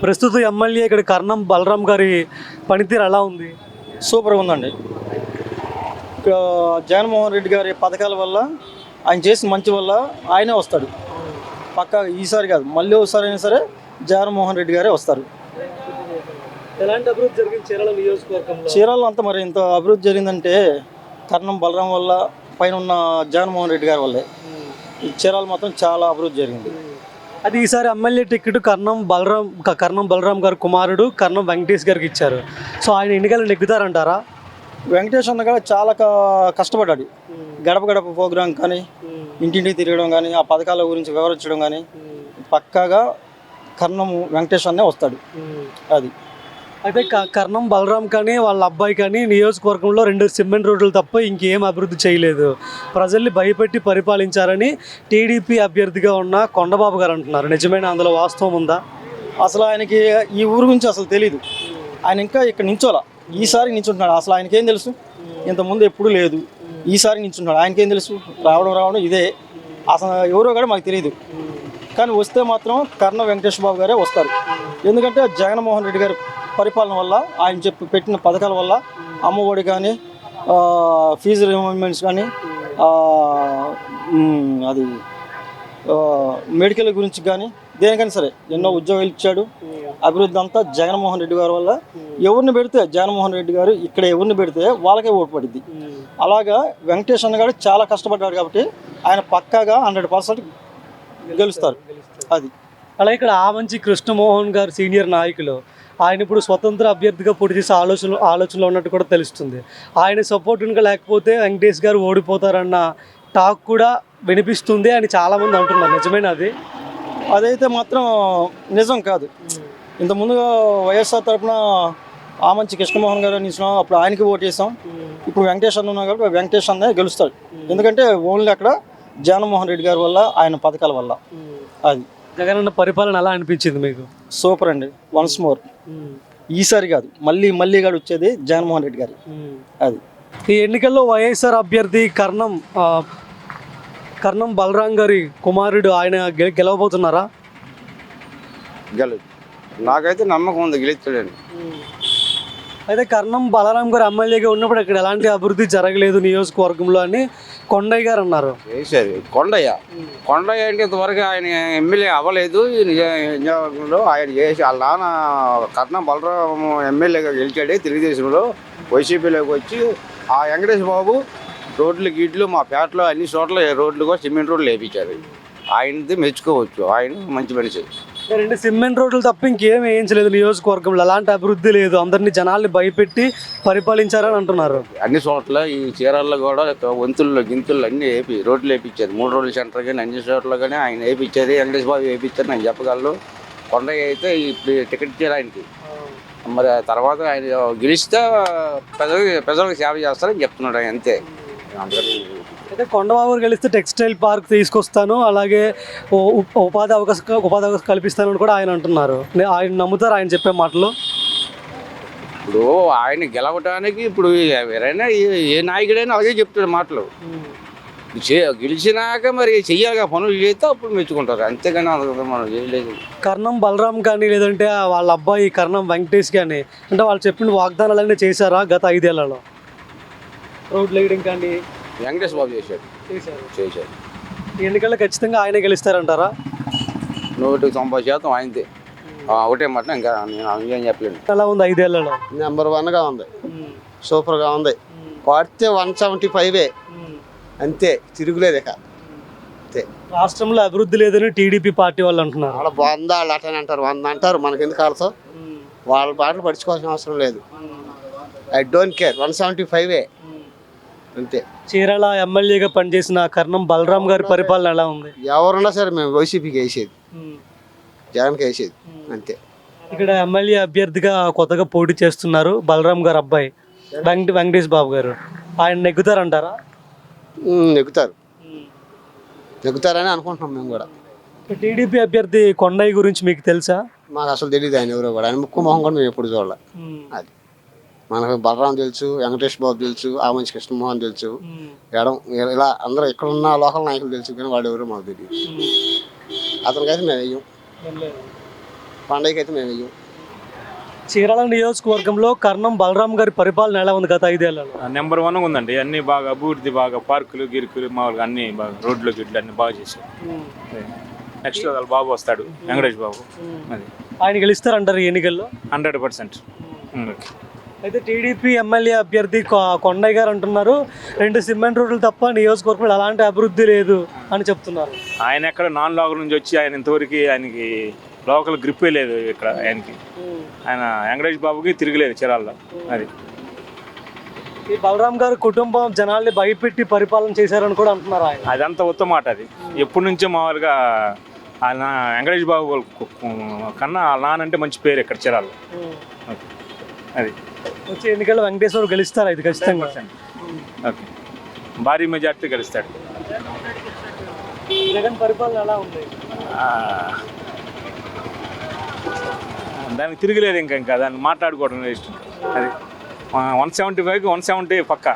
ప్రస్తుత ఎమ్మెల్యే ఇక్కడ కర్ణం బలరాం గారి పనితీరు ఎలా ఉంది? సూపర్గా ఉందండి. ఇక్కడ జగన్మోహన్ రెడ్డి గారి పథకాల వల్ల, ఆయన చేసిన మంచి వల్ల ఆయనే వస్తాడు పక్కా. ఈసారి కాదు, మళ్ళీ ఒకసారి అయినా సరే జగన్మోహన్ రెడ్డి గారే వస్తారు. ఎలాంటి అభివృద్ధి జరిగింది చీరాల నియోజకవర్గంలో? చీరాల్లో అంతా మరి ఇంత అభివృద్ధి జరిగిందంటే కర్ణం బలరాం వల్ల, పైన ఉన్న జగన్మోహన్ రెడ్డి గారి వల్లే. ఈ చీరాలు మాత్రం చాలా అభివృద్ధి జరిగింది. అది ఈసారి ఎమ్మెల్యే టికెట్ కర్ణం బలరాం గారి కుమారుడు కర్ణం వెంకటేష్ గారికి ఇచ్చారు. సో ఆయన ఎన్నికలు నెగ్గుతారంటారా? వెంకటేష్ అన్న కూడా చాలా కష్టపడ్డాడు. గడప గడప ప్రోగ్రాం కానీ, ఇంటింటికి తిరగడం కానీ, ఆ పథకాల గురించి వివరించడం కానీ పక్కాగా కర్ణం వెంకటేష్ అన్నే వస్తాడు. అది అయితే కర్ణం బలరాం కానీ వాళ్ళ అబ్బాయి కానీ నియోజకవర్గంలో 2 సిమెంట్ రోడ్లు తప్ప ఇంకేం అభివృద్ధి చేయలేదు, ప్రజల్ని భయపెట్టి పరిపాలించారని టీడీపీ అభ్యర్థిగా ఉన్న కొండబాబు గారు అంటున్నారు. నిజమైన అందులో వాస్తవం ఉందా? అసలు ఆయనకి ఈ ఊరు గురించి అసలు తెలీదు. ఆయన ఇంకా ఇక్కడ నించోలా, ఈసారి నించుంటున్నాడు. అసలు ఆయనకేం తెలుసు? ఇంతకుముందు ఎప్పుడు లేదు, ఈసారి నించుంటున్నాడు. ఆయనకేం తెలుసు? రావడం ఇదే. అసలు ఎవరో కూడా మాకు తెలియదు. కానీ వస్తే మాత్రం కర్ణ వెంకటేష్ బాబు గారే వస్తారు. ఎందుకంటే జగన్మోహన్ రెడ్డి గారి పరిపాలన వల్ల, ఆయన పెట్టిన పథకాల వల్ల, అమ్మఒడి కానీ, ఫీజు రిమెంబర్మెంట్స్ కానీ, అది మెడికల్ గురించి కానీ, దేనికైనా సరే ఎన్నో ఉద్యోగాలు ఇచ్చాడు. అభివృద్ధి అంతా జగన్మోహన్ రెడ్డి గారి వల్ల. ఎవరిని పెడితే జగన్మోహన్ రెడ్డి గారు ఇక్కడ ఎవరిని పెడితే వాళ్ళకే ఓటు పడింది. అలాగా వెంకటేష్ అన్న గారు చాలా కష్టపడ్డాడు కాబట్టి ఆయన పక్కాగా 100% గెలుస్తారు. అది అలా ఇక్కడ ఆమంచి కృష్ణమోహన్ గారు సీనియర్ నాయకులు, ఆయన ఇప్పుడు స్వతంత్ర అభ్యర్థిగా పోటీ చేసే ఆలోచనలో ఉన్నట్టు కూడా తెలుస్తుంది. ఆయన సపోర్ట్ కనుక లేకపోతే వెంకటేష్ గారు ఓడిపోతారన్న టాక్ కూడా వినిపిస్తుంది అని చాలామంది అంటున్నారు. నిజమేనా అది? అదైతే మాత్రం నిజం కాదు. ఇంతకుముందుగా వైఎస్ఆర్ తరఫున ఆమంచి కృష్ణమోహన్ గారు నిలిచినాం, అప్పుడు ఆయనకి ఓటు చేసాం. ఇప్పుడు వెంకటేష్ అన్న ఉన్నా కాబట్టి వెంకటేష్ అన్నే గెలుస్తాడు. ఎందుకంటే ఓన్లీ అక్కడ జగన్మోహన్ రెడ్డి గారి వల్ల, ఆయన పథకాల వల్ల. అది జగన్ అన్న పరిపాలన ఎలా అనిపించింది మీకు? సూపర్ అండి. వన్స్ మోర్, ఈసారి కాదు మళ్ళీ గారు వచ్చేది జగన్మోహన్ రెడ్డి గారి. అది ఈ ఎన్నికల్లో వైఎస్ఆర్ అభ్యర్థి కర్ణం బలరాం గారి కుమారుడు ఆయన గెలవబోతున్నారా? నాకైతే నమ్మకం ఉంది గెలుస్తాడని. అయితే కర్ణం బలరాం గారు ఎమ్మెల్యేగా ఉన్నప్పుడు ఇక్కడ ఎలాంటి అభివృద్ధి జరగలేదు నియోజకవర్గంలో అని కొండయ్య గారు అన్నారు. చేశారు కొండయ్య అంటే ఇంతవరకు ఆయన ఎమ్మెల్యే అవ్వలేదు. ఈ నియోజకవర్గంలో ఆయన చేసి వాళ్ళ నాన్న కర్ణం బలరాం ఎమ్మెల్యేగా గెలిచాడే తెలుగుదేశంలో. వైసీపీలోకి వచ్చి ఆ వెంకటేష్ బాబు రోడ్లు గిడ్లు మా పేటలో అన్ని చోట్ల రోడ్లు కూడా సిమెంట్ రోడ్లు వేయించారు. ఆయనది మెచ్చుకోవచ్చు, ఆయన మంచి మనిషి. 2 సిమెంట్ రోడ్లు తప్ప ఇంకేం వేయించలేదు నియోజకవర్గంలో, ఎలాంటి అభివృద్ధి లేదు, అందరినీ జనాల్ని భయపెట్టి పరిపాలించారని అంటున్నారు. అన్ని చోట్ల ఈ చీరాల్లో కూడా వంతుల్లో గింతుల్లో అన్ని రోడ్లు వేయించారు. 3 రోడ్ల సెంటర్ కానీ అన్ని చోట్ల కానీ ఆయన వేయించారు. వెంకటేష్ బాబు వేయించారు నేను చెప్పగలను. కొండయ్య అయితే ఇప్పుడు టికెట్ ఇచ్చారు ఆయనకి. మరి తర్వాత ఆయన గెలిస్తే ప్రజలకు సేవ చేస్తారని చెప్తున్నాడు ఆయన. అంతే. అయితే కొండబాబు గెలిస్తే టెక్స్టైల్ పార్క్ తీసుకొస్తాను, అలాగే ఉపాధి అవకాశం కల్పిస్తానని కూడా ఆయన అంటున్నారు. ఆయన నమ్ముతారు ఆయన చెప్పే మాటలు? ఇప్పుడు ఆయన గెలవటానికి ఇప్పుడు ఎవరైనా ఏ నాయకుడైనా అలాగే చెప్తాడు మాటలు. గెలిచినాక మరి చెయ్యాలిగా పనులు చేస్తే అప్పుడు మెచ్చుకుంటారు. అంతేగాని మనం చేయలేదు. కర్ణం బలరాం కానీ లేదంటే వాళ్ళ అబ్బాయి కర్ణం వెంకటేష్ కానీ అంటే వాళ్ళు చెప్పిన వాగ్దానాలన్నీ చేశారా గత 5 ఏళ్లలో? రోడ్లు వేయడం కానీ వెంకటేష్ బాబు చేశారు. ఎన్నికల్లో ఖచ్చితంగా ఆయనే గెలుస్తారంటారా? 190% ఆయనదే. ఒకటే మాట, ఇంకా నేను ఏం చెప్పలేను. ఎలా ఉంది 5 ఏళ్లలో? నెంబర్ 1గా ఉంది, సూపర్గా ఉంది. వాడితే 175 అంతే, తిరుగులేదు ఇక. అంతే. రాష్ట్రంలో అభివృద్ధి లేదని టీడీపీ పార్టీ వాళ్ళు అంటున్నారు. వాళ్ళ 100 వాళ్ళు అటని అంటారు, 100 అంటారు, మనకి ఎందుకు వాళ్ళతో వాళ్ళ పాటలు పడుచుకోవాల్సిన అవసరం లేదు. ఐ డోంట్ కేర్, 175 అంతే. చీరాల ఎమ్మెల్యేగా పనిచేసిన కర్ణం బలరాం గారి పరిపాలన ఎలా ఉంది? ఎవరున్నా సరే మేము వైసీపీకి వేసేది, జగన్కి వేసేది అంతే. ఇక్కడ ఎమ్మెల్యే అభ్యర్థిగా కొత్తగా పోటీ చేస్తున్నారు బలరాం గారు అబ్బాయి వెంకటేష్ బాబు గారు. ఆయన నెగ్గుతారంటారా? నెగ్గుతారని అనుకుంటున్నాం మేము కూడా. టీడీపీ అభ్యర్థి కొండయ్య గురించి మీకు తెలుసా? మాకు అసలు తెలియదు ఆయన ఎవరో కూడా. ఆయన ముక్కు మొహం కూడా మేము ఎప్పుడు చూడాలి. అది మనకు బలరాం తెలుసు, వెంకటేష్ బాబు తెలుసు, ఆమంచి కృష్ణమోహన్ తెలుసు, ఇలా అందరూ ఇక్కడ ఉన్న లోకల్ నాయకులు తెలుసు, కానీ వాళ్ళు ఎవరో మాకు తెలియదు. అతనికైతే మేము వెయ్యం. పండగకి అయితే మేము వెయ్యం. చీరాల నియోజకవర్గంలో కర్ణం బలరాం గారి పరిపాలన ఎలా ఉంది గత 5 ఏళ్లలో? నెంబర్ 1 ఉందండి. అన్ని బాగా అభివృద్ధి, బాగా పార్కులు గిరుకులు మామూలుగా అన్ని బాగా రోడ్లు గిడ్లు అన్ని బాగా చేశారు. నెక్స్ట్ వాళ్ళ బాబు వస్తాడు, వెంకటేష్ బాబు. అది ఆయన గెలుస్తారంటారు ఈ ఎన్నికల్లో? 100%. అయితే టీడీపీ ఎమ్మెల్యే అభ్యర్థి కొండయ్య గారు అంటున్నారు 2 సిమెంట్ రోడ్లు తప్ప నియోజకవర్గంలో ఎలాంటి అభివృద్ధి లేదు అని చెప్తున్నారు. ఆయన ఎక్కడ నాన్ లోకల్ నుంచి వచ్చి ఆయన ఇంతవరకు ఆయనకి లోకల్ గ్రిప్పే లేదు ఇక్కడ ఆయనకి. ఆయన వెంకటేష్ బాబుకి తిరగలేదు చీరాల్లో. అది ఈ బలరాం గారు కుటుంబం జనాల్ని భయపెట్టి పరిపాలన చేశారని కూడా అంటున్నారు ఆయన. అదంతా ఉత్తమ మాట. అది ఎప్పటి నుంచో మామూలుగా ఆయన వెంకటేష్ బాబు కన్నా వాళ్ళ నాన్న అంటే మంచి పేరు ఇక్కడ చీరాల్లో. అది వచ్చే ఎన్నికల్లో వెంకటేశ్వర గెలుస్తారు ఇది ఖచ్చితంగా. ఓకే, భారీ మెజార్టీ గెలుస్తాడు. జగన్ పరిపాలన ఎలా ఉంది? దానికి తిరగలేదు ఇంకా దాన్ని మాట్లాడుకోవడం ఇష్టం. అది 175కి 170 పక్క.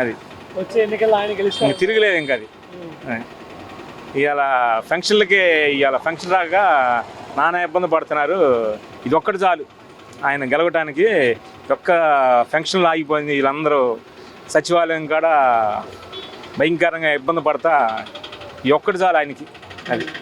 అది వచ్చే ఎన్నికల్లో ఆయన గెలుస్తారు. ఇంక తిరగలేదు ఇంకా అది. ఇవాళ ఫంక్షన్లకి ఇవాళ ఫంక్షన్ రాక నానా ఇబ్బంది పడుతున్నారు. ఇది ఒక్కటి చాలు ఆయన గెలవటానికి. ఒక్క ఫంక్షన్లు ఆగిపోయింది. వీళ్ళందరూ సచివాలయం కాడ భయంకరంగా ఇబ్బంది పడతా ఈ ఒక్కటి చాలు ఆయనకి. అది